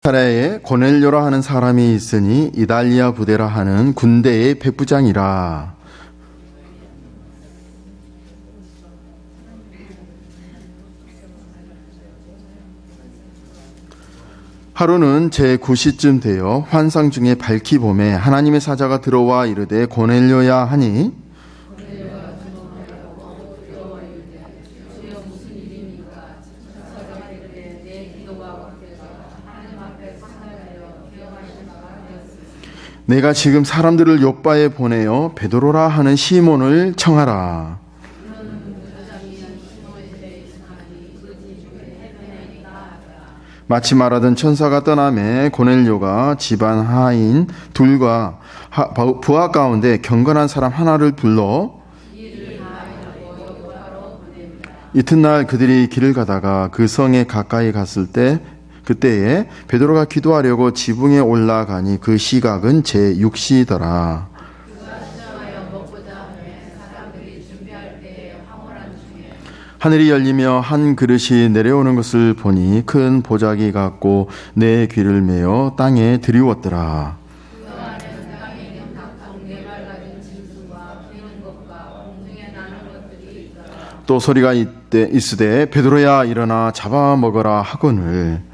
카레에 고넬료라 하는 사람이 있으니 이달리아 부대라 하는 군대의 백부장이라. 하루는 제9시쯤 되어 환상 중에 밝히 봄에 하나님의 사자가 들어와 이르되 고넬료야 하니, 내가 지금 사람들을 욥바에 보내어 베드로라 하는 시몬을 청하라. 마치 말하던 천사가 떠나매 고넬료가 집안 하인 둘과 부하 가운데 경건한 사람 하나를 불러 이튿날 그들이 길을 가다가 그 성에 가까이 갔을 때 그때에 베드로가 기도하려고 지붕에 올라가니 그 시각은 제6시더라. 하늘이 열리며 한 그릇이 내려오는 것을 보니 큰 보자기 같고 내 귀를 메어 땅에 드리웠더라. 또 소리가 있으되 베드로야 일어나 잡아먹어라 하거늘.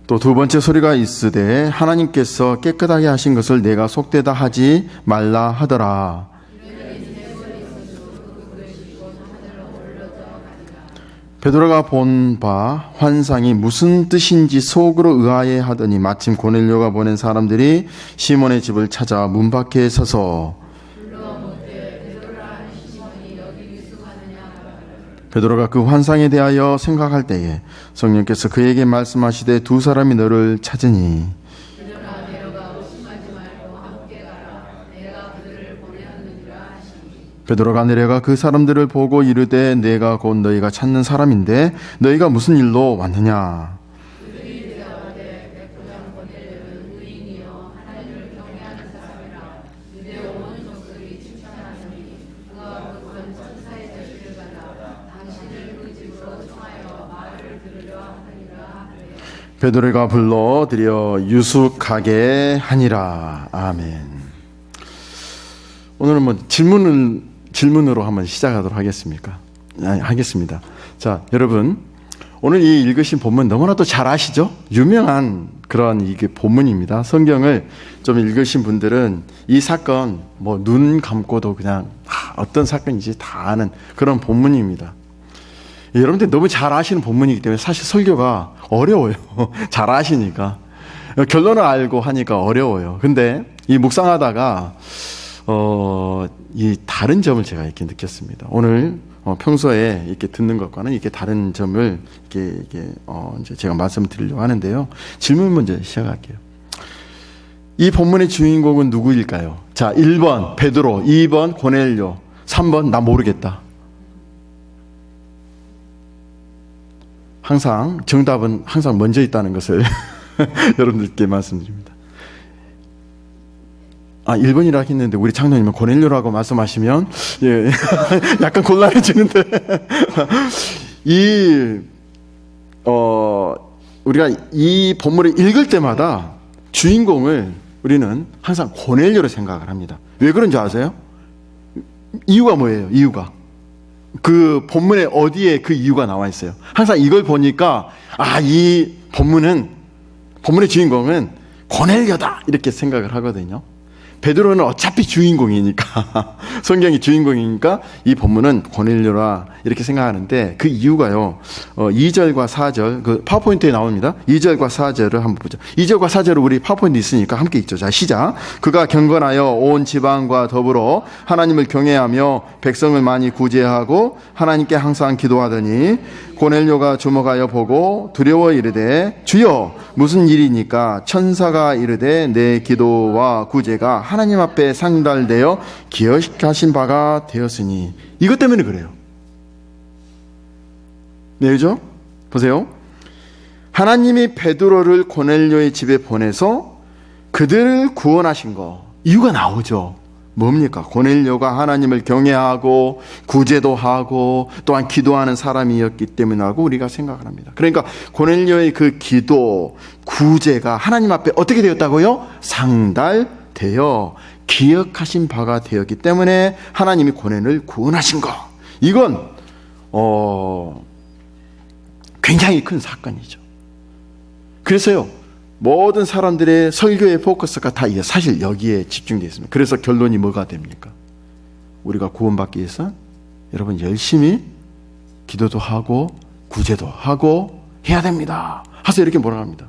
또 두 번째 소리가 있으되 하나님께서 깨끗하게 하신 것을 내가 속되다 하지 말라 하더라. 베드로가 본 바 환상이 무슨 뜻인지 속으로 의아해 하더니 마침 고넬료가 보낸 사람들이 시몬의 집을 찾아 문 밖에 서서 베드로가 그 환상에 대하여 생각할 때에 성령께서 그에게 말씀하시되 두 사람이 너를 찾으니 베드로가 내려가 그 사람들을 보고 이르되 내가 곧 너희가 찾는 사람인데 너희가 무슨 일로 왔느냐. 베드로가 불러들여 유숙하게 하니라. 아멘. 오늘은 질문으로 한번 시작하도록 하겠습니다. 자, 여러분, 오늘 이 읽으신 본문 너무나도 잘 아시죠? 유명한 그런 이게 본문입니다. 성경을 좀 읽으신 분들은 이 사건 눈 감고도 그냥 어떤 사건인지 다 아는 그런 본문입니다. 여러분들 너무 잘 아시는 본문이기 때문에 사실 설교가 어려워요. 잘 아시니까. 결론을 알고 하니까 어려워요. 근데 이 묵상하다가 이 다른 점을 제가 이렇게 느꼈습니다. 오늘 평소에 이렇게 듣는 것과는 이렇게 다른 점을 이제 제가 말씀드리려고 하는데요. 질문 먼저 시작할게요. 이 본문의 주인공은 누구일까요? 자, 1번 베드로, 2번 고넬료, 3번 나 모르겠다. 항상 정답은 항상 먼저 있다는 것을 여러분들께 말씀드립니다. 1번이라 했는데 우리 장로님은 고넬료라고 말씀하시면 예, 약간 곤란해지는데 우리가 이 본문을 읽을 때마다 주인공을 우리는 항상 고넬료로 생각을 합니다. 왜 그런지 아세요? 이유가 뭐예요? 이유가 그 본문에 어디에 그 이유가 나와 있어요. 항상 이걸 보니까 이 본문의 주인공은 고넬료다 이렇게 생각을 하거든요. 베드로는 어차피 주인공이니까 성경이 주인공이니까 이 본문은 고넬료라 이렇게 생각하는데 그 이유가요. 2절과 4절 그 파워포인트에 나옵니다. 2절과 4절을 한번 보죠. 2절과 4절은 우리 파워포인트 있으니까 함께 읽죠. 자, 시작. 그가 경건하여 온 지방과 더불어 하나님을 경외하며 백성을 많이 구제하고 하나님께 항상 기도하더니 고넬료가 주목하여 보고 두려워 이르되 주여 무슨 일이니까. 천사가 이르되 내 기도와 구제가 하나님 앞에 상달되어 기억하신 바가 되었으니. 이것 때문에 그래요. 네, 그죠? 보세요. 하나님이 베드로를 고넬료의 집에 보내서 그들을 구원하신 거. 이유가 나오죠. 뭡니까? 고넬료가 하나님을 경외하고 구제도 하고 또한 기도하는 사람이었기 때문이라고 우리가 생각을 합니다. 그러니까 고넬료의 그 기도, 구제가 하나님 앞에 어떻게 되었다고요? 상달되어 기억하신 바가 되었기 때문에 하나님이 고넬을 구원하신 것. 이건 굉장히 큰 사건이죠. 그래서요, 모든 사람들의 설교의 포커스가 다 사실 여기에 집중되어 있습니다. 그래서 결론이 뭐가 됩니까? 우리가 구원받기 위해서 여러분 열심히 기도도 하고 구제도 하고 해야 됩니다. 하서 이렇게 몰아갑니다.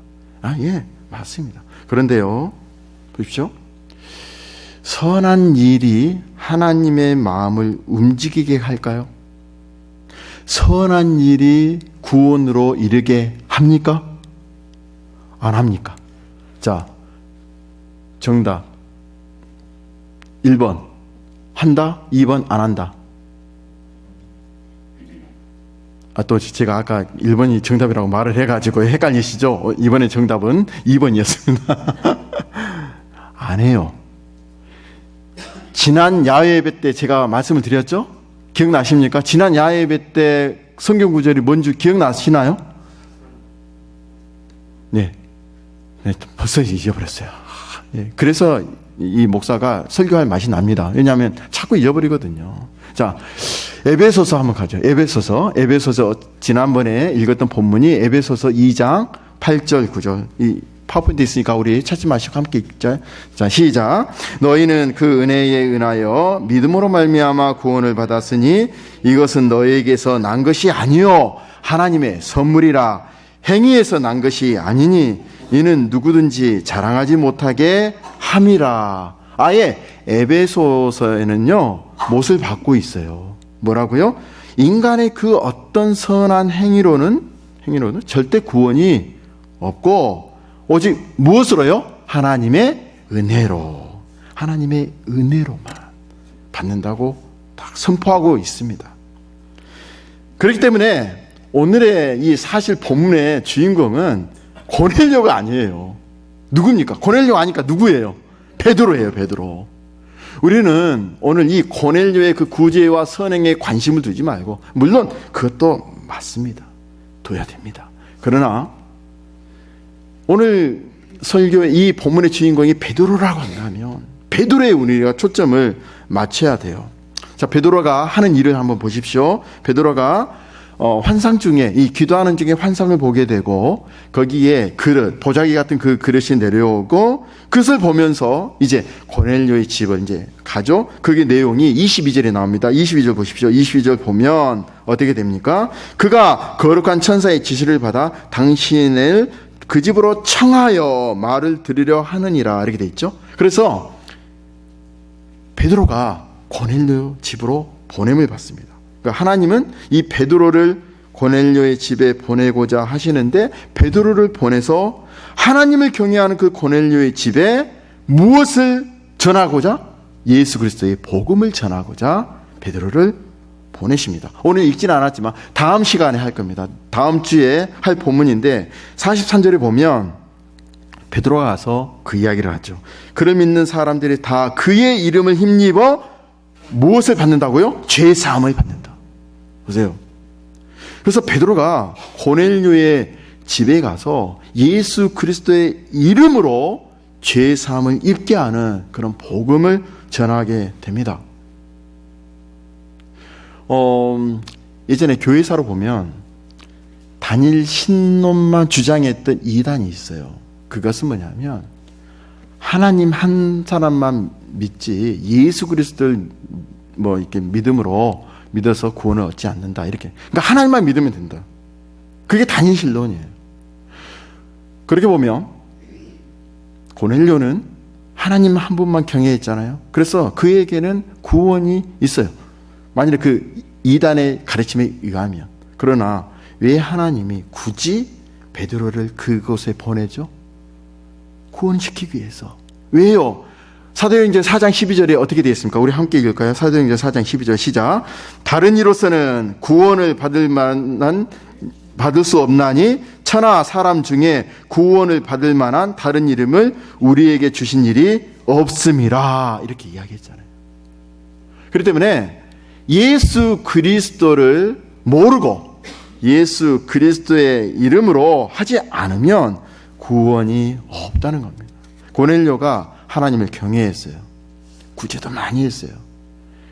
예, 맞습니다. 그런데요, 보십시오. 선한 일이 하나님의 마음을 움직이게 할까요? 선한 일이 구원으로 이르게 합니까? 안 합니까? 자, 정답 1번 한다, 2번 안 한다. 또 제가 아까 1번이 정답이라고 말을 해가지고 헷갈리시죠? 이번에 정답은 2번이었습니다. 안 해요. 지난 야외 예배 때 제가 말씀을 드렸죠? 기억나십니까? 지난 야외 예배 때 성경 구절이 뭔지 기억나시나요? 네. 벌써 잊어버렸어요. 그래서 이 목사가 설교할 맛이 납니다. 왜냐하면 자꾸 잊어버리거든요. 자, 에베소서 한번 가죠. 에베소서 지난번에 읽었던 본문이 에베소서 2장 8절 9절. 이 파워포인트 있으니까 우리 찾지 마시고 함께 읽자. 자, 시작. 너희는 그 은혜에 은하여 믿음으로 말미암아 구원을 받았으니 이것은 너희에게서 난 것이 아니요 하나님의 선물이라. 행위에서 난 것이 아니니 이는 누구든지 자랑하지 못하게 함이라. 아예 에베소서에는요 못을 받고 있어요. 뭐라고요? 인간의 그 어떤 선한 행위로는 절대 구원이 없고 오직 무엇으로요? 하나님의 은혜로, 하나님의 은혜로만 받는다고 딱 선포하고 있습니다. 그렇기 때문에 오늘의 이 사실 본문의 주인공은 고넬료가 아니에요. 누굽니까? 고넬료 아니까 누구예요? 베드로예요. 베드로. 우리는 오늘 이 고넬료의 그 구제와 선행에 관심을 두지 말고, 물론 그것도 맞습니다. 둬야 됩니다. 그러나 오늘 설교의 이 본문의 주인공이 베드로라고 한다면 베드로의 우리가 초점을 맞춰야 돼요. 자, 베드로가 하는 일을 한번 보십시오. 베드로가 환상 중에, 이 기도하는 중에 환상을 보게 되고 거기에 그릇, 보자기 같은 그 그릇이 내려오고 그것을 보면서 이제 고넬료의 집을 이제 가죠. 그게 내용이 22절에 나옵니다. 22절 보십시오. 22절 보면 어떻게 됩니까? 그가 거룩한 천사의 지시를 받아 당신을 그 집으로 청하여 말을 들으려 하느니라. 이렇게 돼 있죠. 그래서 베드로가 고넬료 집으로 보냄을 받습니다. 그러니까 하나님은 이 베드로를 고넬료의 집에 보내고자 하시는데 베드로를 보내서 하나님을 경외하는 그 고넬료의 집에 무엇을 전하고자? 예수 그리스도의 복음을 전하고자 베드로를 보내십니다. 오늘 읽지는 않았지만 다음 시간에 할 겁니다. 다음 주에 할 본문인데 43절에 보면 베드로가 가서 그 이야기를 하죠. 그를 믿는 사람들이 다 그의 이름을 힘입어 무엇을 받는다고요? 죄 사함을 받는다. 보세요. 그래서 베드로가 고넬료의 집에 가서 예수 그리스도의 이름으로 죄 사함을 입게 하는 그런 복음을 전하게 됩니다. 예전에 교회사로 보면 단일 신론만 주장했던 이단이 있어요. 그것은 뭐냐면 하나님 한 사람만 믿지 예수 그리스도를 뭐 이렇게 믿음으로 믿어서 구원을 얻지 않는다. 이렇게. 그러니까 하나님만 믿으면 된다. 그게 단일 신론이에요. 그렇게 보면 고넬료는 하나님 한 분만 경외했잖아요. 그래서 그에게는 구원이 있어요. 만일에 그 이단의 가르침에 의하면. 그러나 왜 하나님이 굳이 베드로를 그곳에 보내죠? 구원시키기 위해서. 왜요? 사도행전 4장 12절에 어떻게 되어 있습니까? 우리 함께 읽을까요? 사도행전 4장 12절 시작. 다른 이로서는 구원을 받을 수 없나니 천하 사람 중에 구원을 받을 만한 다른 이름을 우리에게 주신 일이 없음이라. 이렇게 이야기했잖아요. 그렇기 때문에 예수 그리스도를 모르고 예수 그리스도의 이름으로 하지 않으면 구원이 없다는 겁니다. 고넬료가 하나님을 경외했어요. 구제도 많이 했어요.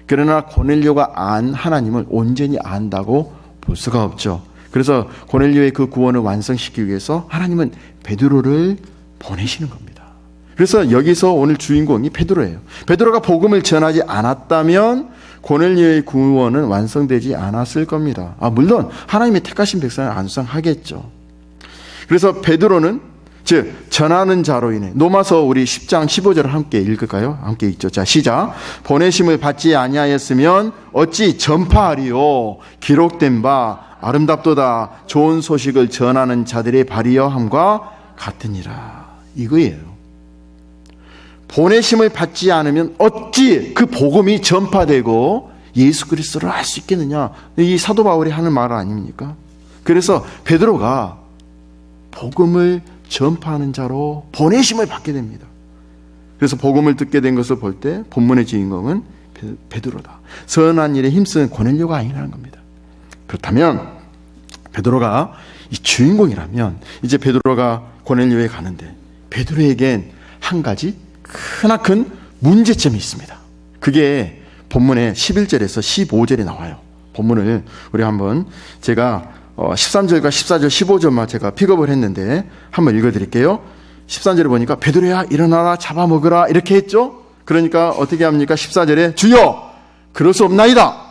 그러나 고넬료가 안 하나님을 온전히 안다고 볼 수가 없죠. 그래서 고넬료의 그 구원을 완성시키기 위해서 하나님은 베드로를 보내시는 겁니다. 그래서 여기서 오늘 주인공이 베드로예요. 베드로가 복음을 전하지 않았다면 고넬료의 구원은 완성되지 않았을 겁니다. 물론 하나님의 택하신 백성을 안수하겠죠. 그래서 베드로는 즉 전하는 자로 인해 로마서 우리 10장 15절을 함께 읽을까요? 함께 읽죠. 자, 시작. 보내심을 받지 아니하였으면 어찌 전파하리요? 기록된 바 아름답도다 좋은 소식을 전하는 자들의 발이여 함과 같으니라. 이거예요. 보내심을 받지 않으면 어찌 그 복음이 전파되고 예수 그리스도를 알 수 있겠느냐. 이 사도 바울이 하는 말 아닙니까? 그래서 베드로가 복음을 전파하는 자로 보내심을 받게 됩니다. 그래서 복음을 듣게 된 것을 볼 때 본문의 주인공은 베드로다. 선한 일에 힘쓰는 고넬료가 아니라는 겁니다. 그렇다면 베드로가 이 주인공이라면 이제 베드로가 고넬료에 가는데 베드로에겐 한 가지 크나큰 문제점이 있습니다. 그게 본문의 11절에서 15절에 나와요. 본문을 우리 한번 제가 13절과 14절 15절만 제가 픽업을 했는데 한번 읽어드릴게요. 13절에 보니까 베드로야 일어나라 잡아먹으라 이렇게 했죠. 그러니까 어떻게 합니까? 14절에 주여 그럴 수 없나이다.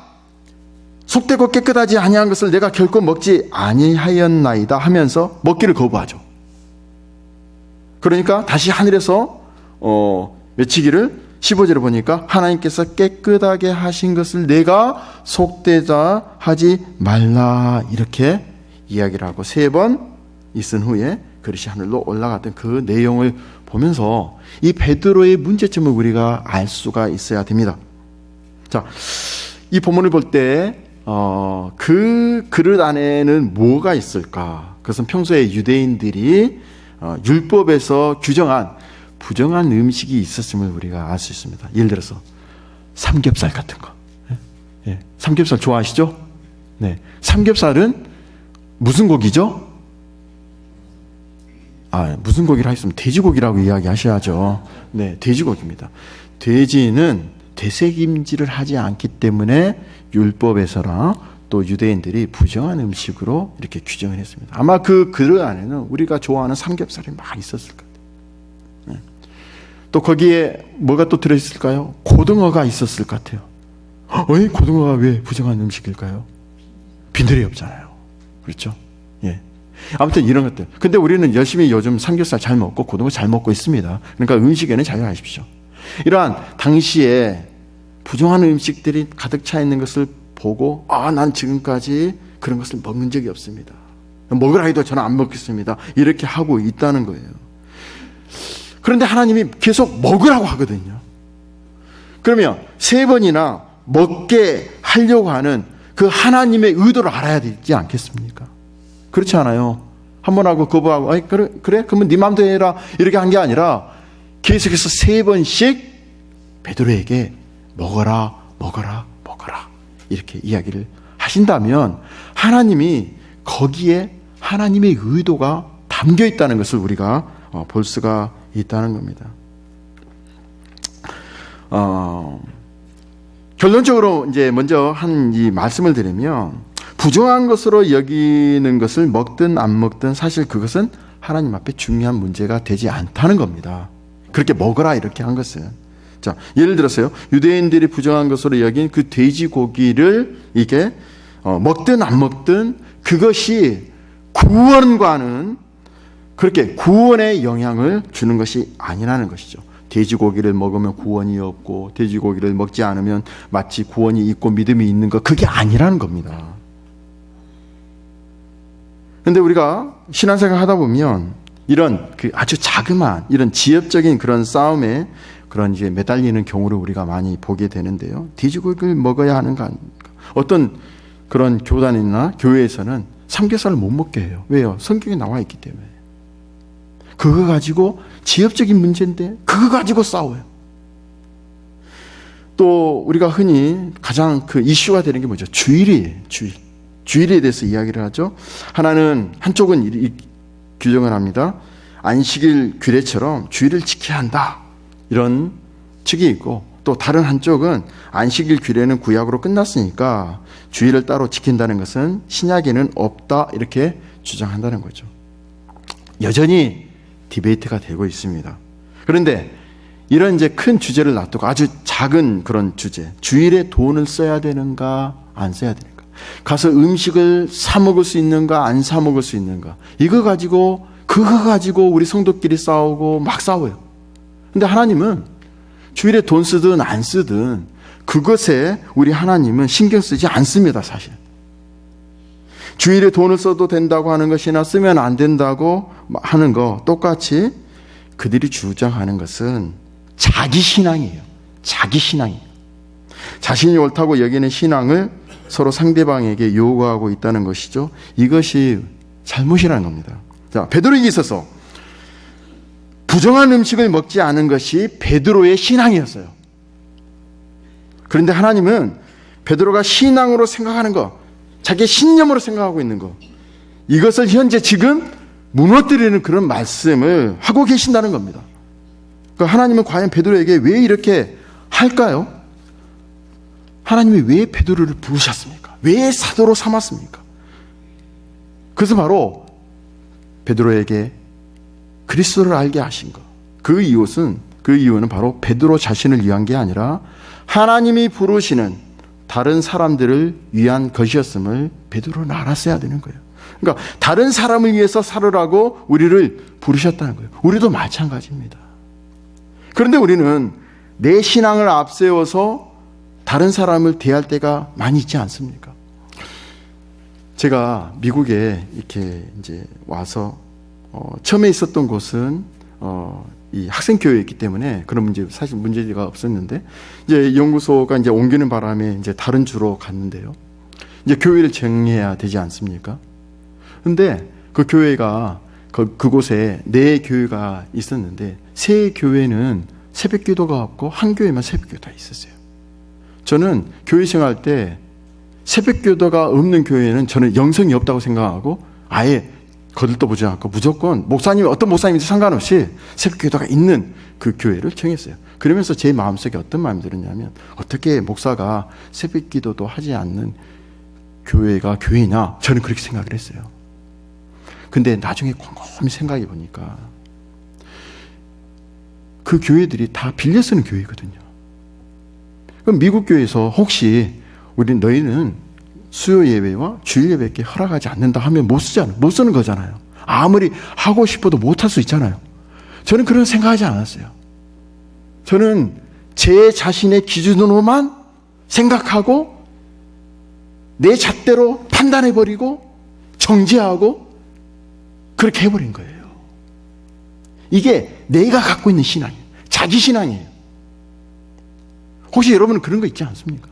속되고 깨끗하지 아니한 것을 내가 결코 먹지 아니하였나이다 하면서 먹기를 거부하죠. 그러니까 다시 하늘에서 외치기를 15절에 보니까 하나님께서 깨끗하게 하신 것을 내가 속되자 하지 말라 이렇게 이야기를 하고 3번 있은 후에 그릇이 하늘로 올라갔던 그 내용을 보면서 이 베드로의 문제점을 우리가 알 수가 있어야 됩니다. 자, 이 본문을 볼 때 그 그릇 안에는 뭐가 있을까? 그것은 평소에 유대인들이 율법에서 규정한 부정한 음식이 있었음을 우리가 알 수 있습니다. 예를 들어서 삼겹살 같은 거. 예. 삼겹살 좋아하시죠? 네. 삼겹살은 무슨 고기죠? 무슨 고기를 하셨으면 돼지고기라고 이야기하셔야죠. 네, 돼지고기입니다. 돼지는 되새김질을 하지 않기 때문에 율법에서나 또 유대인들이 부정한 음식으로 이렇게 규정을 했습니다. 아마 그 그릇 안에는 우리가 좋아하는 삼겹살이 막 있었을 거예요. 네. 또 거기에 뭐가 또 들어있을까요? 고등어가 있었을 것 같아요. 고등어가 왜 부정한 음식일까요? 빈들이 없잖아요. 그렇죠? 예. 아무튼 이런 것들. 근데 우리는 열심히 요즘 삼겹살 잘 먹고 고등어 잘 먹고 있습니다. 그러니까 음식에는 자유하십시오. 이러한 당시에 부정한 음식들이 가득 차 있는 것을 보고 난 지금까지 그런 것을 먹는 적이 없습니다. 먹으라 해도 저는 안 먹겠습니다. 이렇게 하고 있다는 거예요. 그런데 하나님이 계속 먹으라고 하거든요. 그러면 3번이나 먹게 하려고 하는 그 하나님의 의도를 알아야 되지 않겠습니까? 그렇지 않아요? 한 번 하고 거부하고 그래? 그러면 네 맘대로 해라 이렇게 한 게 아니라 계속해서 3번씩 베드로에게 먹어라 이렇게 이야기를 하신다면 하나님이 거기에 하나님의 의도가 담겨 있다는 것을 우리가 볼 수가 있다는 겁니다. 결론적으로 이제 먼저 한 이 말씀을 드리면 부정한 것으로 여기는 것을 먹든 안 먹든 사실 그것은 하나님 앞에 중요한 문제가 되지 않다는 겁니다. 그렇게 먹어라 이렇게 한 것은. 자, 예를 들어서요. 유대인들이 부정한 것으로 여긴 그 돼지고기를 이게 먹든 안 먹든 그것이 구원과는 그렇게 구원에 영향을 주는 것이 아니라는 것이죠. 돼지고기를 먹으면 구원이 없고 돼지고기를 먹지 않으면 마치 구원이 있고 믿음이 있는 것 그게 아니라는 겁니다. 그런데 우리가 신앙생활 하다 보면 이런 그 아주 자그마한 이런 지엽적인 그런 싸움에 그런 이제 매달리는 경우를 우리가 많이 보게 되는데요. 돼지고기를 먹어야 하는 거 아닙니까? 어떤 그런 교단이나 교회에서는 삼겹살을 못 먹게 해요. 왜요? 성경에 나와 있기 때문에. 그거 가지고 지엽적인 문제인데 그거 가지고 싸워요. 또 우리가 흔히 가장 그 이슈가 되는 게 뭐죠? 주일이에요. 주일에 대해서 이야기를 하죠. 한쪽은 이 규정을 합니다. 안식일 규례처럼 주일을 지켜야 한다. 이런 측이 있고, 또 다른 한쪽은 안식일 규례는 구약으로 끝났으니까 주일을 따로 지킨다는 것은 신약에는 없다. 이렇게 주장한다는 거죠. 여전히 디베이트가 되고 있습니다. 그런데 이런 이제 큰 주제를 놔두고 아주 작은 그런 주제, 주일에 돈을 써야 되는가 안 써야 되는가, 가서 음식을 사 먹을 수 있는가 안 사 먹을 수 있는가, 그거 가지고 우리 성도끼리 싸우고 막 싸워요. 근데 하나님은 주일에 돈 쓰든 안 쓰든 그것에 우리 하나님은 신경 쓰지 않습니다. 사실 주일에 돈을 써도 된다고 하는 것이나 쓰면 안 된다고 하는 거 똑같이 그들이 주장하는 것은 자기 신앙이에요. 자기 신앙이에요. 자신이 옳다고 여기는 신앙을 서로 상대방에게 요구하고 있다는 것이죠. 이것이 잘못이라는 겁니다. 자, 베드로에게 있어서 부정한 음식을 먹지 않은 것이 베드로의 신앙이었어요. 그런데 하나님은 베드로가 신앙으로 생각하는 것, 자기의 신념으로 생각하고 있는 것, 이것을 현재 지금 무너뜨리는 그런 말씀을 하고 계신다는 겁니다. 그러니까 하나님은 과연 베드로에게 왜 이렇게 할까요? 하나님이 왜 베드로를 부르셨습니까? 왜 사도로 삼았습니까? 그래서 바로 베드로에게 그리스도를 알게 하신 것. 그 이유는 바로 베드로 자신을 위한 게 아니라 하나님이 부르시는 다른 사람들을 위한 것이었음을 베드로는 알았어야 되는 거예요. 그러니까 다른 사람을 위해서 살으라고 우리를 부르셨다는 거예요. 우리도 마찬가지입니다. 그런데 우리는 내 신앙을 앞세워서 다른 사람을 대할 때가 많이 있지 않습니까? 제가 미국에 이렇게 이제 와서 처음에 있었던 곳은 이 학생교회였기 때문에 그런 사실 문제가 없었는데, 이제 연구소가 이제 옮기는 바람에 이제 다른 주로 갔는데요. 이제 교회를 정해야 되지 않습니까? 근데 그 교회가 그곳에 네 교회가 있었는데 세 교회는 새벽 기도가 없고 한 교회만 새벽 기도가 있었어요. 저는 교회 생활할 때 새벽 기도가 없는 교회는 저는 영성이 없다고 생각하고 아예 거들떠보지 않고 무조건 어떤 목사님인지 상관없이 새벽 기도가 있는 그 교회를 정했어요. 그러면서 제 마음속에 어떤 마음이 들었냐면, 어떻게 목사가 새벽 기도도 하지 않는 교회가 교회냐, 저는 그렇게 생각을 했어요. 근데 나중에 곰곰이 생각해 보니까 그 교회들이 다 빌려 쓰는 교회거든요. 그럼 미국 교회에서 혹시 너희는 수요 예배와 주일 예배께 허락하지 않는다 하면 못 쓰는 거잖아요. 아무리 하고 싶어도 못 할 수 있잖아요. 저는 그런 생각하지 않았어요. 저는 제 자신의 기준으로만 생각하고 내 잣대로 판단해버리고 정죄하고 그렇게 해버린 거예요. 이게 내가 갖고 있는 신앙이에요. 자기 신앙이에요. 혹시 여러분은 그런 거 있지 않습니까?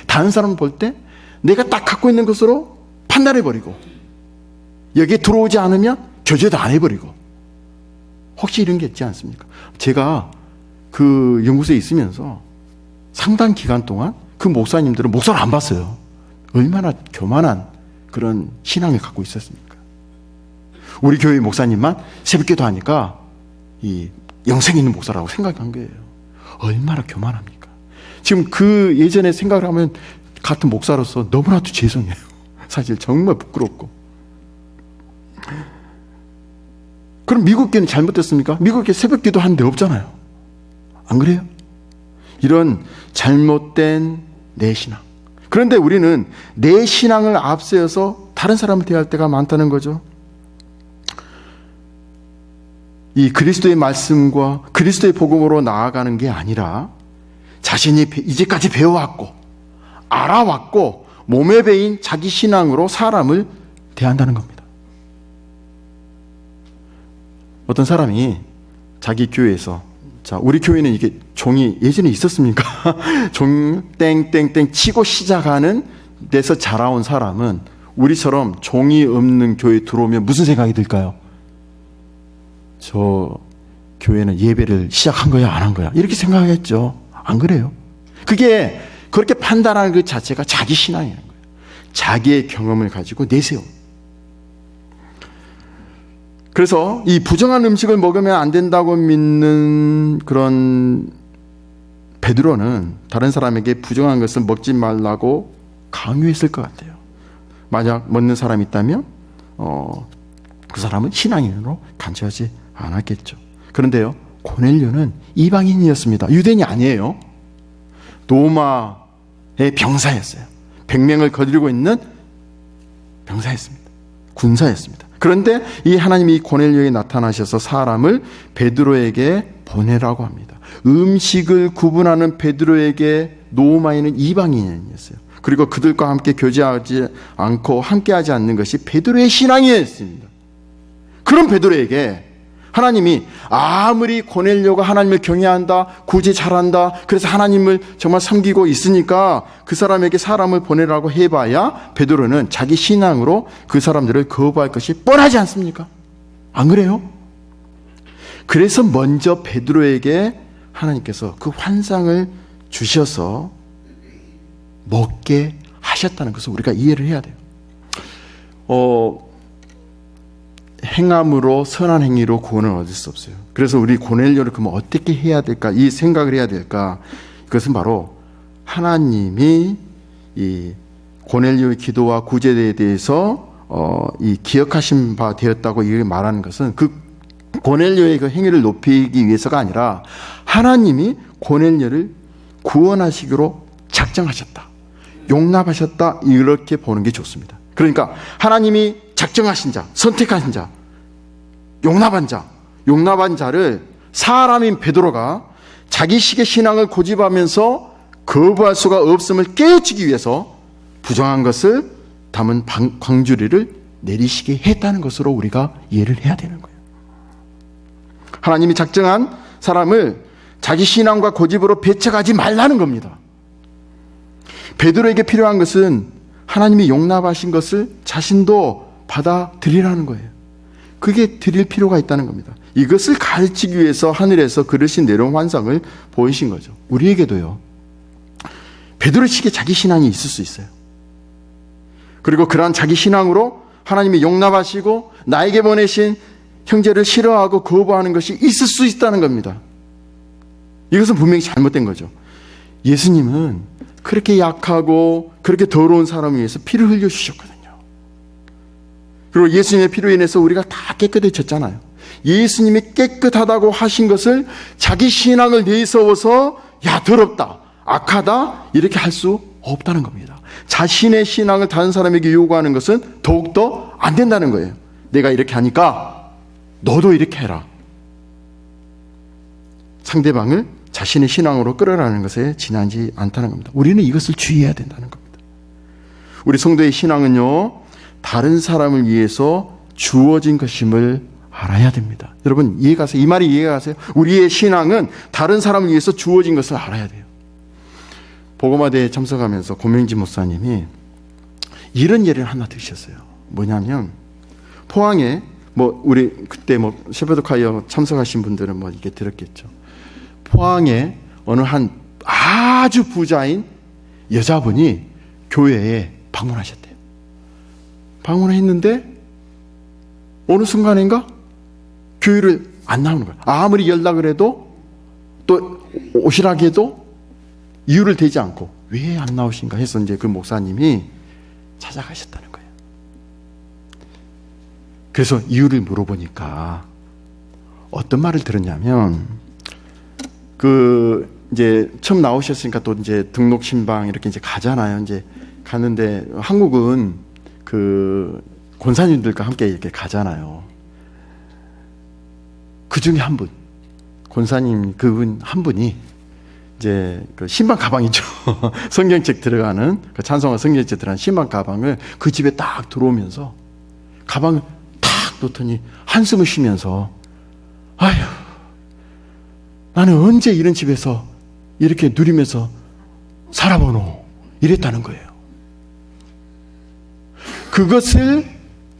다른 사람을 볼 때 내가 딱 갖고 있는 것으로 판단해버리고 여기에 들어오지 않으면 교제도 안 해버리고, 혹시 이런 게 있지 않습니까? 제가 그 연구소에 있으면서 상당 기간 동안 그 목사님들은 목사를 안 봤어요. 얼마나 교만한 그런 신앙을 갖고 있었습니까? 우리 교회 목사님만 새벽기도 하니까 이 영생 있는 목사라고 생각한 거예요. 얼마나 교만합니까? 지금 그 예전에 생각을 하면 같은 목사로서 너무나도 죄송해요. 사실 정말 부끄럽고. 그럼 미국 교회는 잘못됐습니까? 미국 교회 새벽기도 하는 데 없잖아요. 안 그래요? 이런 잘못된 내 신앙. 그런데 우리는 내 신앙을 앞세워서 다른 사람을 대할 때가 많다는 거죠. 이 그리스도의 말씀과 그리스도의 복음으로 나아가는 게 아니라 자신이 이제까지 배워왔고 알아왔고 몸에 배인 자기 신앙으로 사람을 대한다는 겁니다. 어떤 사람이 자기 교회에서, 자, 우리 교회는 이게 종이 예전에 있었습니까? 종 땡땡땡 치고 시작하는 데서 자라온 사람은 우리처럼 종이 없는 교회에 들어오면 무슨 생각이 들까요? 저 교회는 예배를 시작한 거야, 안 한 거야? 이렇게 생각했죠. 안 그래요? 그게 그렇게 판단하는 그 자체가 자기 신앙이라는 거예요. 자기의 경험을 가지고 내세워. 그래서 이 부정한 음식을 먹으면 안 된다고 믿는 그런 베드로는 다른 사람에게 부정한 것을 먹지 말라고 강요했을 것 같아요. 만약 먹는 사람이 있다면 그 사람은 신앙인으로 간주하지 않았겠죠. 그런데요, 고넬료는 이방인이었습니다. 유대인이 아니에요. 로마의 병사였어요. 100명을 거느리고 있는 병사였습니다. 군사였습니다. 그런데 이 하나님이 이 고넬료에 나타나셔서 사람을 베드로에게 보내라고 합니다. 음식을 구분하는 베드로에게 로마인은 이방인이었어요. 그리고 그들과 함께 교제하지 않고 함께하지 않는 것이 베드로의 신앙이었습니다. 그런 베드로에게 하나님이 아무리 고넬료가 하나님을 경외한다, 구제 잘한다, 그래서 하나님을 정말 섬기고 있으니까 그 사람에게 사람을 보내라고 해봐야 베드로는 자기 신앙으로 그 사람들을 거부할 것이 뻔하지 않습니까? 안 그래요? 그래서 먼저 베드로에게 하나님께서 그 환상을 주셔서 먹게 하셨다는 것을 우리가 이해를 해야 돼요. 행함으로 선한 행위로 구원을 얻을 수 없어요. 그래서 우리 고넬료를 그러면 어떻게 해야 될까? 이 생각을 해야 될까? 그것은 바로 하나님이 이 고넬료의 기도와 구제에 대해서 이 기억하신 바 되었다고 말하는 것은 그 고넬료의 그 행위를 높이기 위해서가 아니라 하나님이 고넬료를 구원하시기로 작정하셨다, 용납하셨다, 이렇게 보는 게 좋습니다. 그러니까 하나님이 작정하신 자, 선택하신 자, 용납한 자를 사람인 베드로가 자기식의 신앙을 고집하면서 거부할 수가 없음을 깨우치기 위해서 부정한 것을 담은 광주리를 내리시게 했다는 것으로 우리가 이해를 해야 되는 거예요. 하나님이 작정한 사람을 자기 신앙과 고집으로 배척하지 말라는 겁니다. 베드로에게 필요한 것은 하나님이 용납하신 것을 자신도 받아들이라는 거예요. 그게 드릴 필요가 있다는 겁니다. 이것을 가르치기 위해서 하늘에서 그릇이 내려온 환상을 보이신 거죠. 우리에게도요, 베드로식의 자기 신앙이 있을 수 있어요. 그리고 그러한 자기 신앙으로 하나님이 용납하시고 나에게 보내신 형제를 싫어하고 거부하는 것이 있을 수 있다는 겁니다. 이것은 분명히 잘못된 거죠. 예수님은 그렇게 약하고 그렇게 더러운 사람을 위해서 피를 흘려주셨거든요. 그리고 예수님의 피로 인해서 우리가 다 깨끗해졌잖아요. 예수님이 깨끗하다고 하신 것을 자기 신앙을 내세워서 야, 더럽다, 악하다, 이렇게 할 수 없다는 겁니다. 자신의 신앙을 다른 사람에게 요구하는 것은 더욱더 안 된다는 거예요. 내가 이렇게 하니까 너도 이렇게 해라. 상대방을 자신의 신앙으로 끌어가는 것에 지나지 않다는 겁니다. 우리는 이것을 주의해야 된다는 겁니다. 우리 성도의 신앙은요, 다른 사람을 위해서 주어진 것임을 알아야 됩니다. 여러분, 이해가세요? 이 말이 이해가세요? 우리의 신앙은 다른 사람을 위해서 주어진 것을 알아야 돼요. 복음화대에 참석하면서 고명지 목사님이 이런 예를 하나 드셨어요. 뭐냐면, 포항에 우리 그때 셰퍼드 콰이어 참석하신 분들은 이게 들었겠죠. 포항에 어느 한 아주 부자인 여자분이 교회에 방문하셨대요. 방문했는데 어느 순간인가 교회를 안 나오는 거예요. 아무리 연락을 해도 또 오시라고 해도 이유를 대지 않고 왜 안 나오신가 해서 이제 그 목사님이 찾아가셨다는 거예요. 그래서 이유를 물어보니까 어떤 말을 들었냐면, 이제 처음 나오셨으니까 또 이제 등록 신방 이렇게 이제 가잖아요. 이제 가는데 한국은 그 권사님들과 함께 이렇게 가잖아요. 그 중에 한 분, 권사님 그분 한 분이 이제 그 신방 가방 있죠. 성경책 들어가는, 그 찬송가 성경책 들어가는 신방 가방을 그 집에 딱 들어오면서 가방을 탁 놓더니 한숨을 쉬면서, 아휴, 나는 언제 이런 집에서 이렇게 누리면서 살아보노, 이랬다는 거예요. 그것을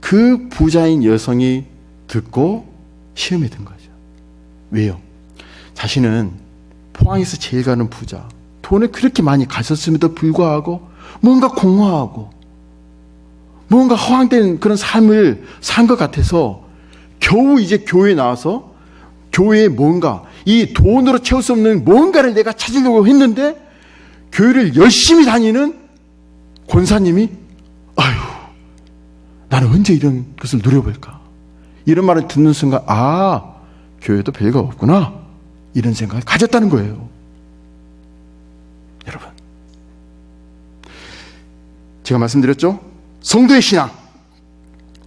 그 부자인 여성이 듣고 시험에 든 거죠. 왜요? 자신은 포항에서 제일 가는 부자, 돈을 그렇게 많이 가졌음에도 불구하고 뭔가 공허하고 뭔가 허황된 그런 삶을 산 것 같아서 겨우 이제 교회에 나와서 교회에 뭔가 이 돈으로 채울 수 없는 뭔가를 내가 찾으려고 했는데 교회를 열심히 다니는 권사님이 아유, 나는 언제 이런 것을 누려볼까? 이런 말을 듣는 순간 아, 교회도 별거 없구나, 이런 생각을 가졌다는 거예요. 여러분, 제가 말씀드렸죠? 성도의 신앙,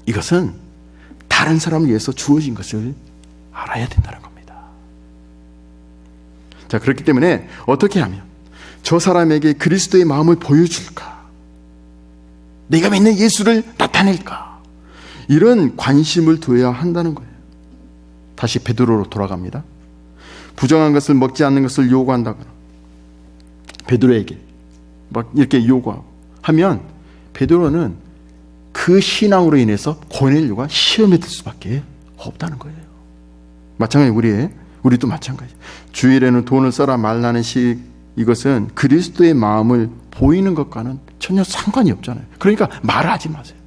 이것은 다른 사람을 위해서 주어진 것을 알아야 된다는 겁니다. 자, 그렇기 때문에 어떻게 하면 저 사람에게 그리스도의 마음을 보여줄까? 내가 믿는 예수를 나타낼까? 이런 관심을 두어야 한다는 거예요. 다시 베드로로 돌아갑니다. 부정한 것을 먹지 않는 것을 요구한다거나 베드로에게 막 이렇게 요구하고 하면 베드로는 그 신앙으로 인해서 고넬료가 시험에 들 수밖에 없다는 거예요. 마찬가지 우리도 마찬가지. 주일에는 돈을 써라 말라는 이것은 그리스도의 마음을 보이는 것과는 전혀 상관이 없잖아요. 그러니까 말하지 마세요.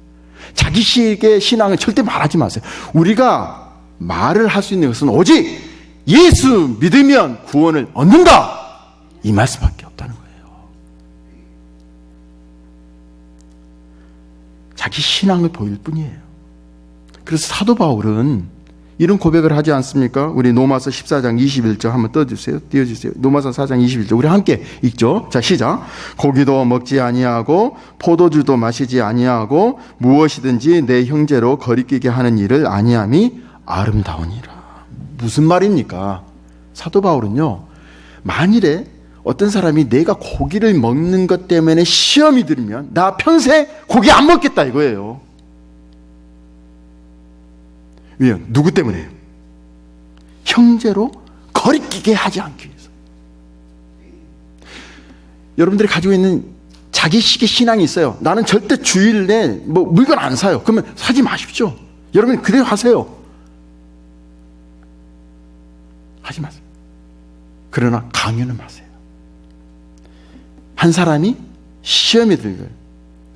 자기식의 신앙은 절대 말하지 마세요. 우리가 말을 할 수 있는 것은 오직 예수 믿으면 구원을 얻는다, 이 말씀밖에 없다는 거예요. 자기 신앙을 보일 뿐이에요. 그래서 사도 바울은 이런 고백을 하지 않습니까? 우리 로마서 14장 21절 한번 띄워주세요. 로마서 4장 21절 우리 함께 읽죠. 자, 시작. 고기도 먹지 아니하고 포도주도 마시지 아니하고 무엇이든지 내 형제로 거리끼게 하는 일을 아니함이 아름다우니라. 무슨 말입니까? 사도 바울은요, 만일에 어떤 사람이 내가 고기를 먹는 것 때문에 시험이 들면 나 평생 고기 안 먹겠다 이거예요. 왜요? 누구 때문에요? 형제로 거리끼게 하지 않기 위해서. 여러분들이 가지고 있는 자기식의 신앙이 있어요. 나는 절대 주일 내 물건 안 사요. 그러면 사지 마십시오. 여러분 그대로 하세요. 하지 마세요. 그러나 강요는 마세요. 한 사람이 시험에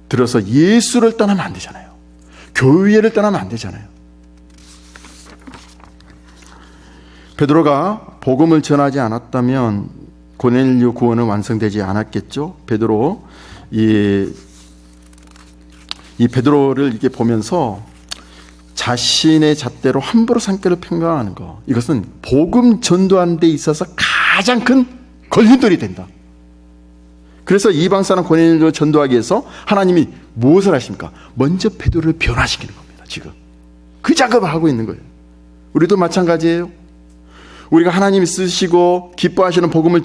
들어서 예수를 떠나면 안 되잖아요. 교회를 떠나면 안 되잖아요. 베드로가 복음을 전하지 않았다면 고넬료 구원은 완성되지 않았겠죠. 베드로 이 베드로를 이렇게 보면서 자신의 잣대로 함부로 산결을 평가하는 거, 이것은 복음 전도하는 데 있어서 가장 큰 걸림돌이 된다. 그래서 이방 사람 고넬료 전도하기 위해서 하나님이 무엇을 하십니까? 먼저 베드로를 변화시키는 겁니다. 지금 그 작업을 하고 있는 거예요. 우리도 마찬가지예요. 우리가 하나님이 쓰시고 기뻐하시는 복음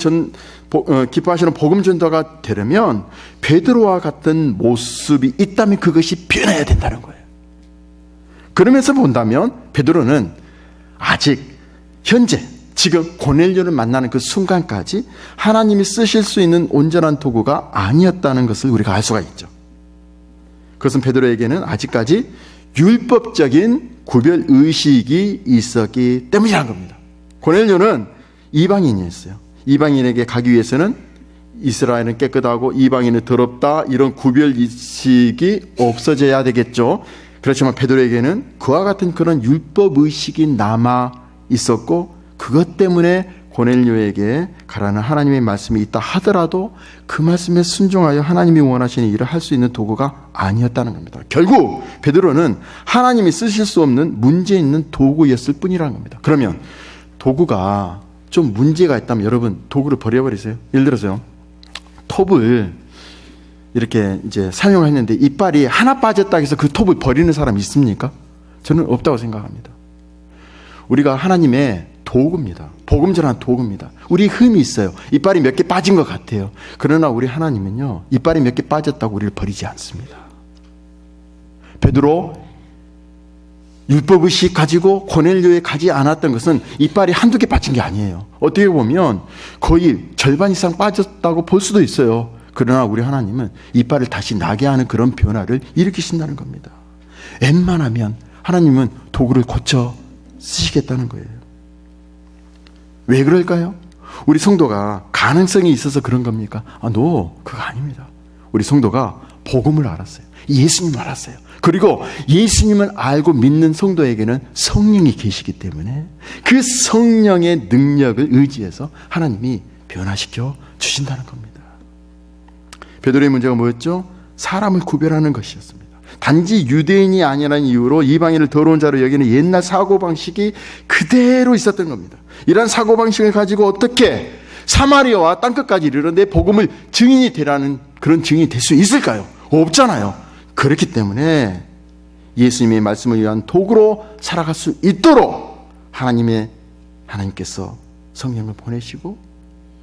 전도가 되려면 베드로와 같은 모습이 있다면 그것이 변해야 된다는 거예요. 그러면서 본다면 베드로는 아직 현재 지금 고넬료를 만나는 그 순간까지 하나님이 쓰실 수 있는 온전한 도구가 아니었다는 것을 우리가 알 수가 있죠. 그것은 베드로에게는 아직까지 율법적인 구별 의식이 있었기 때문이라는 겁니다. 고넬료는 이방인이었어요. 이방인에게 가기 위해서는 이스라엘은 깨끗하고 이방인은 더럽다, 이런 구별 의식이 없어져야 되겠죠. 그렇지만 베드로에게는 그와 같은 그런 율법 의식이 남아 있었고, 그것 때문에 고넬료에게 가라는 하나님의 말씀이 있다 하더라도 그 말씀에 순종하여 하나님이 원하시는 일을 할 수 있는 도구가 아니었다는 겁니다. 결국 베드로는 하나님이 쓰실 수 없는 문제 있는 도구였을 뿐이라는 겁니다. 그러면 도구가 좀 문제가 있다면 여러분 도구를 버려버리세요. 예를 들어서요, 톱을 이렇게 이제 사용했는데 이빨이 하나 빠졌다 해서 그 톱을 버리는 사람이 있습니까? 저는 없다고 생각합니다. 우리가 하나님의 도구입니다. 복음 전하는 도구입니다. 우리 흠이 있어요. 이빨이 몇 개 빠진 것 같아요. 그러나 우리 하나님은요, 이빨이 몇 개 빠졌다고 우리를 버리지 않습니다. 베드로 율법의식 가지고 고넬료에 가지 않았던 것은 이빨이 한두 개 빠진 게 아니에요. 어떻게 보면 거의 절반 이상 빠졌다고 볼 수도 있어요. 그러나 우리 하나님은 이빨을 다시 나게 하는 그런 변화를 일으키신다는 겁니다. 웬만하면 하나님은 도구를 고쳐 쓰시겠다는 거예요. 왜 그럴까요? 우리 성도가 가능성이 있어서 그런 겁니까? 그거 아닙니다. 우리 성도가 복음을 알았어요. 예수님을 알았어요. 그리고 예수님을 알고 믿는 성도에게는 성령이 계시기 때문에 그 성령의 능력을 의지해서 하나님이 변화시켜 주신다는 겁니다. 베드로의 문제가 뭐였죠? 사람을 구별하는 것이었습니다. 단지 유대인이 아니라는 이유로 이방인을 더러운 자로 여기는 옛날 사고방식이 그대로 있었던 겁니다. 이러한 사고방식을 가지고 어떻게 사마리아와 땅끝까지 이르러 내 복음을 증인이 되라는 그런 증인이 될 수 있을까요? 없잖아요. 그렇기 때문에 예수님의 말씀을 위한 도구로 살아갈 수 있도록 하나님께서 성령을 보내시고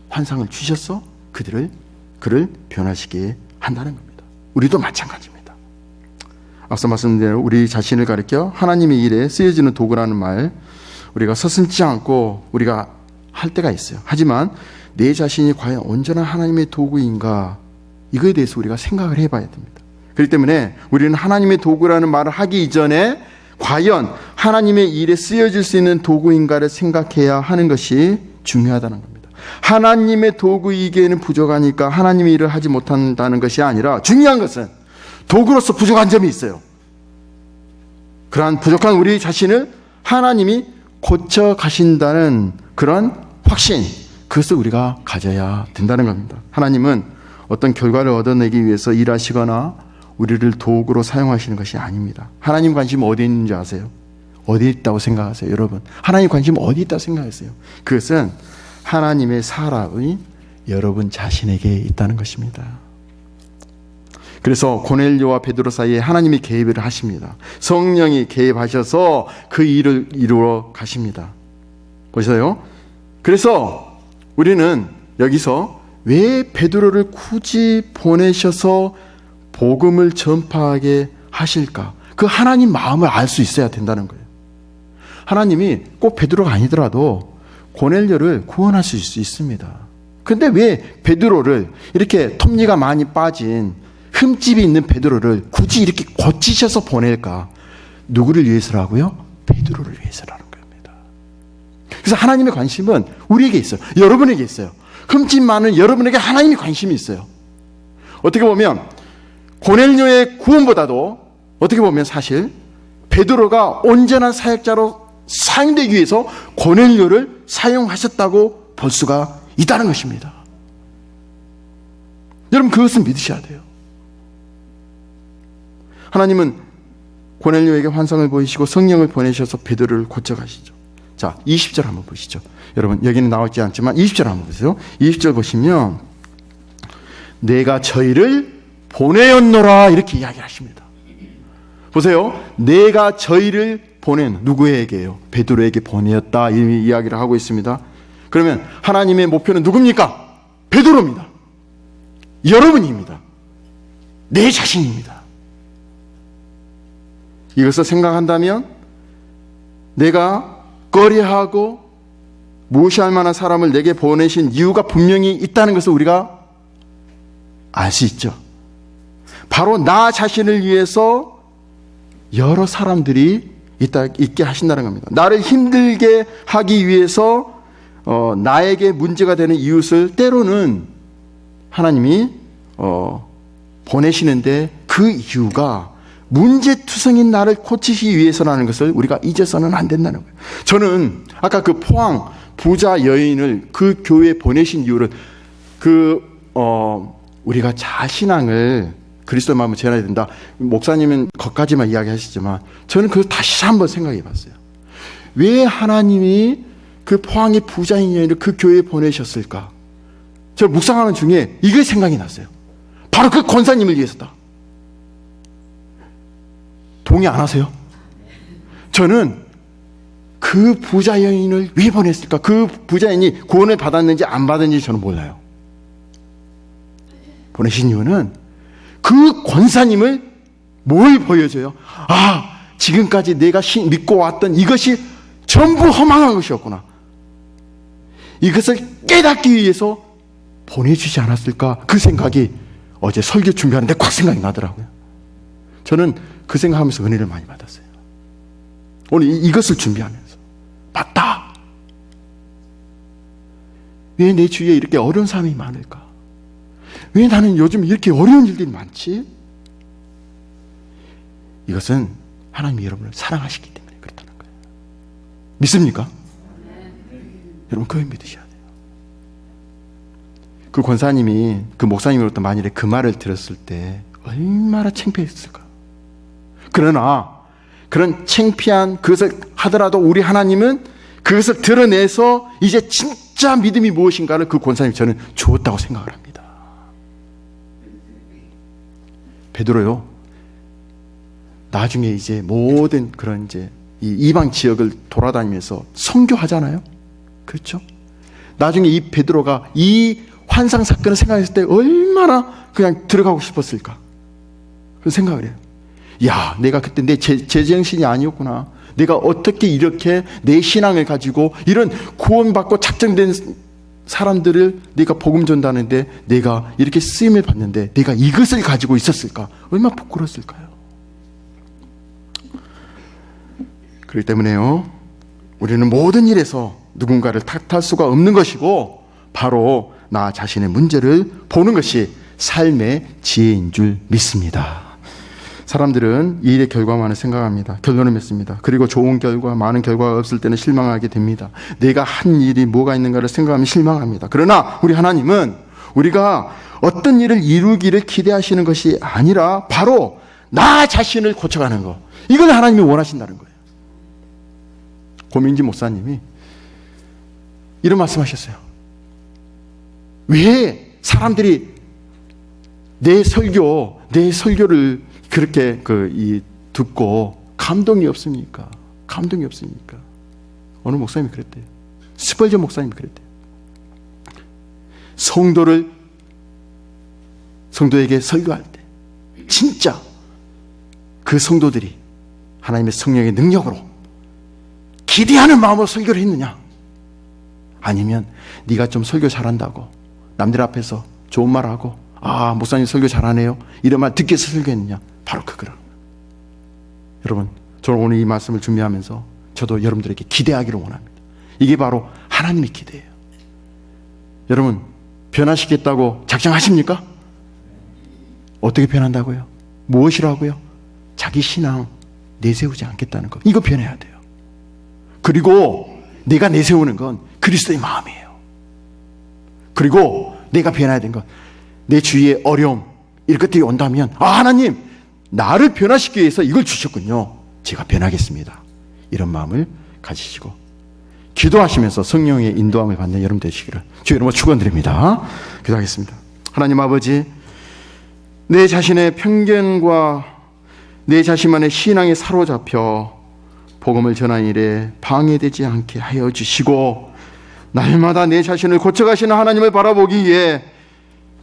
환상을 주셔서 그를 변화시키게 한다는 겁니다. 우리도 마찬가지입니다. 앞서 말씀드린 대로 우리 자신을 가리켜 하나님의 일에 쓰여지는 도구라는 말, 우리가 서슴지 않고 우리가 할 때가 있어요. 하지만 내 자신이 과연 온전한 하나님의 도구인가, 이거에 대해서 우리가 생각을 해봐야 됩니다. 그렇기 때문에 우리는 하나님의 도구라는 말을 하기 이전에 과연 하나님의 일에 쓰여질 수 있는 도구인가를 생각해야 하는 것이 중요하다는 겁니다. 하나님의 도구이기에는 부족하니까 하나님의 일을 하지 못한다는 것이 아니라, 중요한 것은 도구로서 부족한 점이 있어요. 그러한 부족한 우리 자신을 하나님이 고쳐 가신다는 그런 확신, 그것을 우리가 가져야 된다는 겁니다. 하나님은 어떤 결과를 얻어내기 위해서 일하시거나 우리를 도구로 사용하시는 것이 아닙니다. 하나님 관심 어디에 있는지 아세요? 어디에 있다고 생각하세요? 여러분, 하나님 관심 어디에 있다고 생각하세요? 그것은 하나님의 사랑이 여러분 자신에게 있다는 것입니다. 그래서 고넬료와 베드로 사이에 하나님이 개입을 하십니다. 성령이 개입하셔서 그 일을 이루어 가십니다. 보세요. 그래서 우리는 여기서 왜 베드로를 굳이 보내셔서 복음을 전파하게 하실까? 그 하나님 마음을 알 수 있어야 된다는 거예요. 하나님이 꼭 베드로가 아니더라도 고넬료를 구원하실 수 있습니다. 근데 왜 베드로를, 이렇게 톱니가 많이 빠진 흠집이 있는 베드로를 굳이 이렇게 고치셔서 보낼까? 누구를 위해서라고요? 베드로를 위해서라는 겁니다. 그래서 하나님의 관심은 우리에게 있어요. 여러분에게 있어요. 흠집 많은 여러분에게 하나님의 관심이 있어요. 어떻게 보면 고넬료의 구원보다도 어떻게 보면 사실 베드로가 온전한 사역자로 사용되기 위해서 고넬료를 사용하셨다고 볼 수가 있다는 것입니다. 여러분, 그것은 믿으셔야 돼요. 하나님은 고넬료에게 환상을 보이시고 성령을 보내셔서 베드로를 고쳐가시죠. 자, 20절 한번 보시죠. 여러분, 여기는 나오지 않지만 20절 한번 보세요. 20절 보시면 내가 저희를 보내었노라, 이렇게 이야기하십니다. 보세요. 내가 저희를 누구에게요? 베드로에게 보내었다, 이 이야기를 하고 있습니다. 그러면 하나님의 목표는 누굽니까? 베드로입니다. 여러분입니다. 내 자신입니다. 이것을 생각한다면 내가 꺼려하고 무시할 만한 사람을 내게 보내신 이유가 분명히 있다는 것을 우리가 알 수 있죠. 바로 나 자신을 위해서 여러 사람들이 있게 하신다는 겁니다. 나를 힘들게 하기 위해서 나에게 문제가 되는 이웃을 때로는 하나님이 보내시는데, 그 이유가 문제투성인 나를 고치시기 위해서라는 것을 우리가 잊어서는 안 된다는 거예요. 저는 아까 그 포항 부자 여인을 그 교회에 보내신 이유를 우리가 자신앙을 그리스도의 마음을 전해야 된다. 목사님은 거기까지만 이야기하시지만 저는 그걸 다시 한번 생각해 봤어요. 왜 하나님이 그 포항의 부자인 여인을 그 교회에 보내셨을까? 저 묵상하는 중에 이게 생각이 났어요. 바로 그 권사님을 위해서다. 동의 안 하세요? 저는 그 부자 여인을 왜 보냈을까? 그 부자인이 구원을 받았는지 안 받았는지 저는 몰라요. 보내신 이유는 그 권사님을 뭘 보여줘요? 지금까지 내가 믿고 왔던 이것이 전부 허망한 것이었구나. 이것을 깨닫기 위해서 보내주지 않았을까? 그 생각이 어제 설교 준비하는데 꽉 생각이 나더라고요. 저는 그 생각하면서 은혜를 많이 받았어요. 오늘 이것을 준비하면서 맞다. 왜 내 주위에 이렇게 어려운 사람이 많을까? 왜 나는 요즘 이렇게 어려운 일들이 많지? 이것은 하나님이 여러분을 사랑하시기 때문에 그렇다는 거예요. 믿습니까? 여러분 그걸 믿으셔야 돼요. 그 권사님이 그 목사님으로부터 만일에 그 말을 들었을 때 얼마나 창피했을까? 그러나 그런 창피한 그것을 하더라도 우리 하나님은 그것을 드러내서 이제 진짜 믿음이 무엇인가를 그 권사님이 저는 주었다고 생각을 합니다. 베드로요, 나중에 이제 모든 그런 이제 이 이방 지역을 돌아다니면서 선교하잖아요. 그렇죠? 나중에 이 베드로가 이 환상 사건을 생각했을 때 얼마나 그냥 들어가고 싶었을까? 그 생각을 해요. 야, 내가 그때 내 제정신이 아니었구나. 내가 어떻게 이렇게 내 신앙을 가지고 이런 구원받고 작정된 사람들을 내가 복음 전다는데 내가 이렇게 쓰임을 받는데 내가 이것을 가지고 있었을까? 얼마나 부끄러웠을까요? 그렇기 때문에요, 우리는 모든 일에서 누군가를 탓할 수가 없는 것이고 바로 나 자신의 문제를 보는 것이 삶의 지혜인 줄 믿습니다. 사람들은 이 일의 결과만을 생각합니다. 결론을 맺습니다. 그리고 좋은 결과, 많은 결과가 없을 때는 실망하게 됩니다. 내가 한 일이 뭐가 있는가를 생각하면 실망합니다. 그러나 우리 하나님은 우리가 어떤 일을 이루기를 기대하시는 것이 아니라 바로 나 자신을 고쳐가는 것, 이걸 하나님이 원하신다는 거예요. 고민지 목사님이 이런 말씀하셨어요. 왜 사람들이 내 설교를 그렇게 듣고 감동이 없습니까? 감동이 없습니까? 어느 목사님이 그랬대요. 스펄전 목사님이 그랬대요. 성도에게 설교할 때 진짜 그 성도들이 하나님의 성령의 능력으로 기대하는 마음으로 설교를 했느냐? 아니면 네가 좀 설교 잘한다고 남들 앞에서 좋은 말하고 아, 목사님 설교 잘하네요, 이런 말 듣기 위해서 설교했느냐? 바로 그거라. 여러분, 저는 오늘 이 말씀을 준비하면서 저도 여러분들에게 기대하기를 원합니다. 이게 바로 하나님의 기대예요. 여러분, 변화시키겠다고 작정하십니까? 어떻게 변한다고요? 무엇이라고요? 자기 신앙 내세우지 않겠다는 것, 이거 변해야 돼요. 그리고 내가 내세우는 건 그리스도의 마음이에요. 그리고 내가 변해야 되는 건 내 주위에 어려움, 이런 것들이 온다면 아, 하나님 나를 변화시키기 위해서 이걸 주셨군요, 제가 변하겠습니다, 이런 마음을 가지시고 기도하시면서 성령의 인도함을 받는 여러분 되시기를 주의 이름으로 축원드립니다. 기도하겠습니다. 하나님 아버지, 내 자신의 편견과 내 자신만의 신앙에 사로잡혀 복음을 전하는 일에 방해되지 않게 하여 주시고 날마다 내 자신을 고쳐가시는 하나님을 바라보기 위해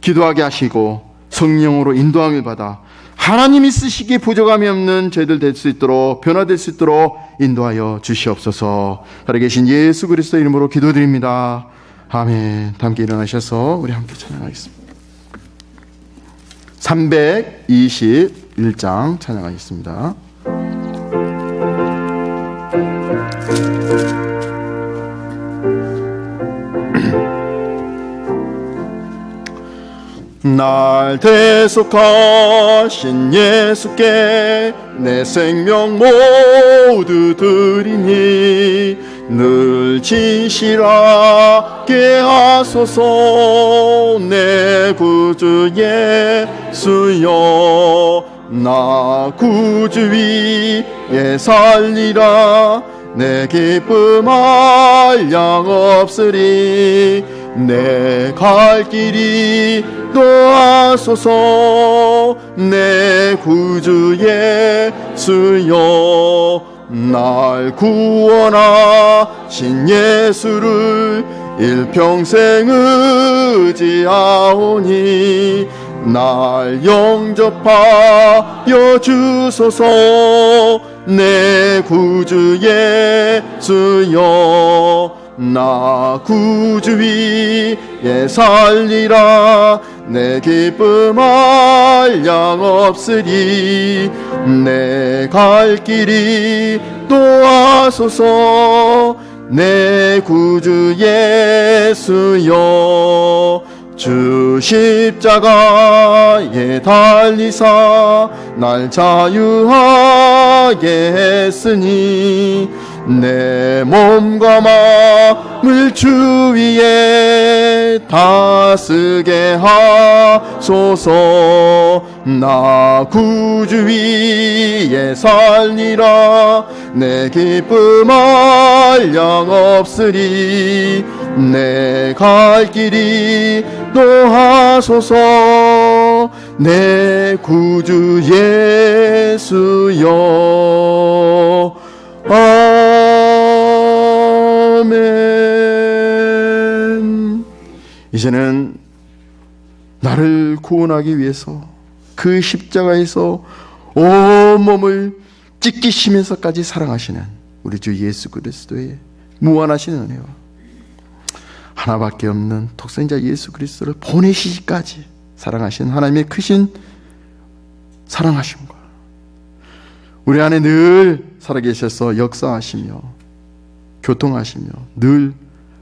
기도하게 하시고 성령으로 인도함을 받아 하나님이 쓰시기에 부족함이 없는 저희들 될 수 있도록, 변화될 수 있도록 인도하여 주시옵소서. 살아 계신 예수 그리스도 이름으로 기도드립니다. 아멘. 함께 일어나셔서 우리 함께 찬양하겠습니다. 321장 찬양하겠습니다. 날 대속하신 예수께 내 생명 모두 드리니 늘 진실하게 하소서. 내 구주 예수여, 나 구주 위에 살리라. 내 기쁨 한량 없으리. 내 갈 길이 도하소서. 내 구주 예수여, 날 구원하신 예수를 일평생 의지하오니 날 영접하여 주소서. 내 구주 예수여, 나 구주 위에 살리라. 내 기쁨 한량 없으리. 내 갈 길이 도하소서. 내 구주 예수여 주 십자가에 달리사 날 자유하게 했으니 내 몸과 마음을 주 위에 다스게 하소서. 나 구주 위에 살리라 내 기쁨 한량 없으리 내 갈 길이 노하소서. 내 구주 예수여 아멘. 이제는 나를 구원하기 위해서 그 십자가에서 온몸을 찢기시면서까지 사랑하시는 우리 주 예수 그리스도의 무한하신 은혜와 하나밖에 없는 독생자 예수 그리스도를 보내시기까지 사랑하신 하나님의 크신 사랑하심과 우리 안에 늘 살아계셔서 역사하시며 교통하시며 늘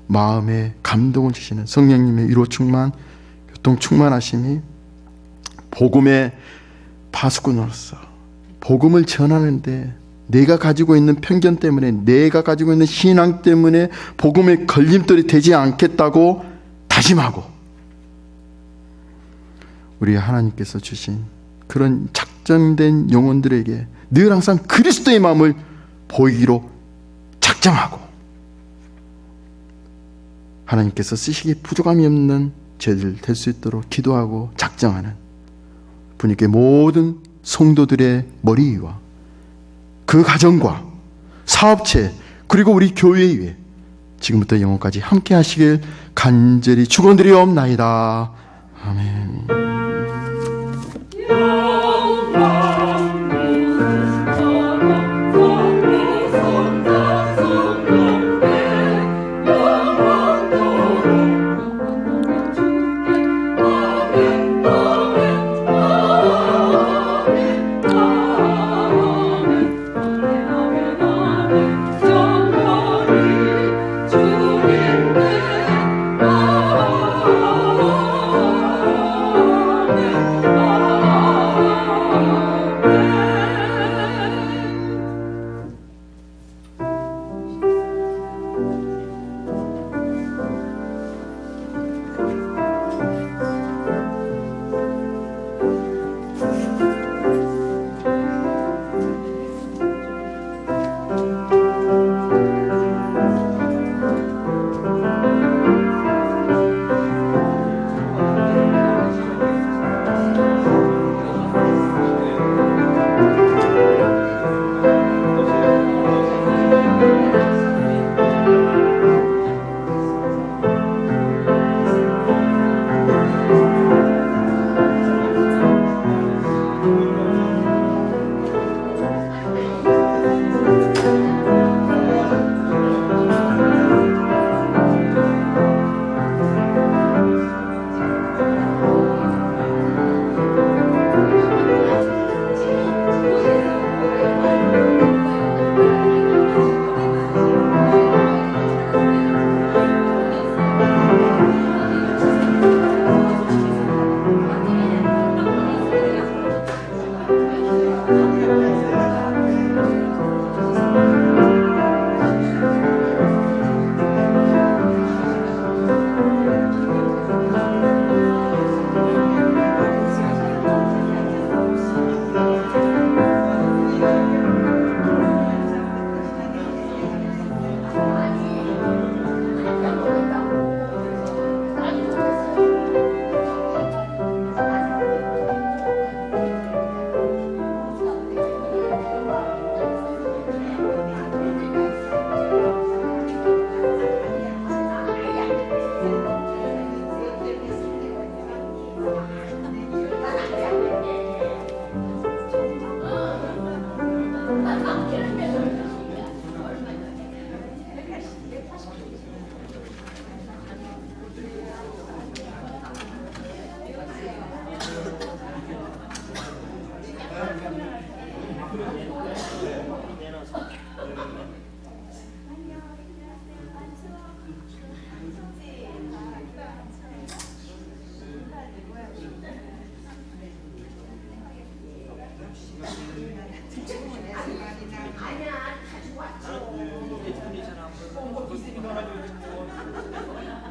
마음에 감동을 주시는 성령님의 위로 충만, 교통 충만하심이 복음의 파수꾼으로서 복음을 전하는데 내가 가지고 있는 편견 때문에, 내가 가지고 있는 신앙 때문에 복음의 걸림돌이 되지 않겠다고 다짐하고 우리 하나님께서 주신 그런 작정된 영혼들에게 늘 항상 그리스도의 마음을 보이기로 작정하고 하나님께서 쓰시기에 부족함이 없는 저희들 될 수 있도록 기도하고 작정하는 분위기의 모든 성도들의 머리 위와 그 가정과 사업체 그리고 우리 교회 위에 지금부터 영원까지 함께 하시길 간절히 축원드리옵나이다. 아멘.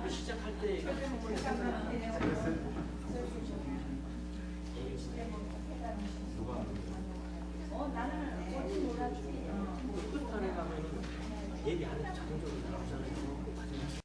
시작할 때 끝판에 가면은 얘기 안 해도 자동적으로 나오잖아요.